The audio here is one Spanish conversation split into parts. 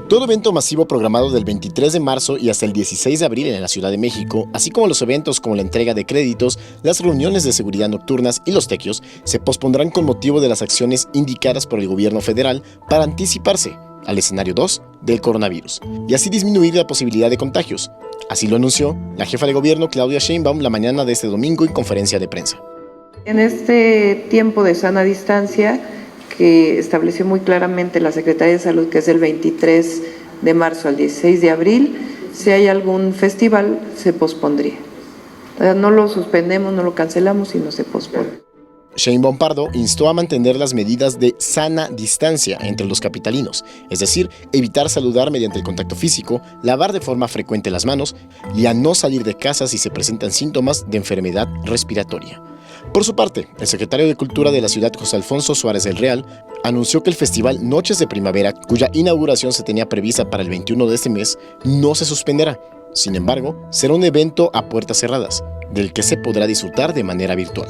Todo evento masivo programado del 23 de marzo y hasta el 16 de abril en la Ciudad de México, así como los eventos como la entrega de créditos, las reuniones de seguridad nocturnas y los tequios, se pospondrán con motivo de las acciones indicadas por el gobierno federal para anticiparse al escenario 2 del coronavirus y así disminuir la posibilidad de contagios. Así lo anunció la jefa de gobierno Claudia Sheinbaum la mañana de este domingo en conferencia de prensa. En este tiempo de sana distancia que estableció muy claramente la Secretaría de Salud, que es del 23 de marzo al 16 de abril, si hay algún festival, se pospondría. No lo suspendemos, no lo cancelamos, sino se pospone. Sheinbaum Pardo instó a mantener las medidas de sana distancia entre los capitalinos, es decir, evitar saludar mediante el contacto físico, lavar de forma frecuente las manos y a no salir de casa si se presentan síntomas de enfermedad respiratoria. Por su parte, el secretario de Cultura de la ciudad, José Alfonso Suárez del Real, anunció que el festival Noches de Primavera, cuya inauguración se tenía prevista para el 21 de este mes, no se suspenderá. Sin embargo, será un evento a puertas cerradas, del que se podrá disfrutar de manera virtual.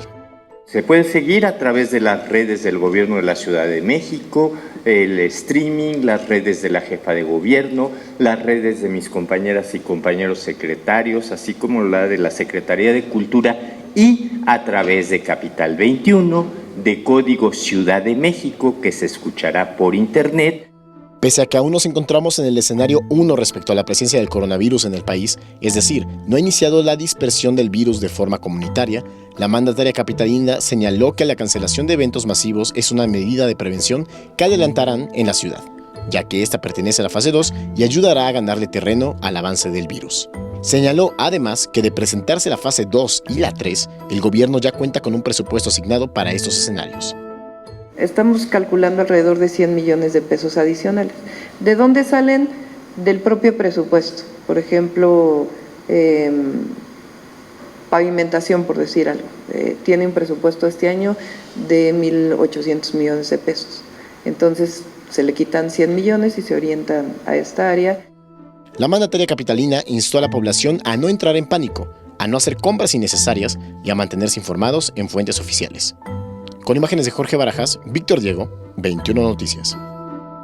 Se puede seguir a través de las redes del Gobierno de la Ciudad de México, el streaming, las redes de la jefa de gobierno, las redes de mis compañeras y compañeros secretarios, así como la de la Secretaría de Cultura y a través de Capital 21, de Código Ciudad de México, que se escuchará por internet. Pese a que aún nos encontramos en el escenario 1 respecto a la presencia del coronavirus en el país, es decir, no ha iniciado la dispersión del virus de forma comunitaria, la mandataria capitalina señaló que la cancelación de eventos masivos es una medida de prevención que adelantarán en la ciudad, ya que esta pertenece a la fase 2 y ayudará a ganarle terreno al avance del virus. Señaló además que de presentarse la fase 2 y la 3, el gobierno ya cuenta con un presupuesto asignado para estos escenarios. Estamos calculando alrededor de 100 millones de pesos adicionales. ¿De dónde salen? Del propio presupuesto. Por ejemplo, pavimentación, por decir algo. Tiene un presupuesto este año de 1.800 millones de pesos. Entonces, se le quitan 100 millones y se orientan a esta área. La mandataria capitalina instó a la población a no entrar en pánico, a no hacer compras innecesarias y a mantenerse informados en fuentes oficiales. Con imágenes de Jorge Barajas, Víctor Diego, 21 Noticias.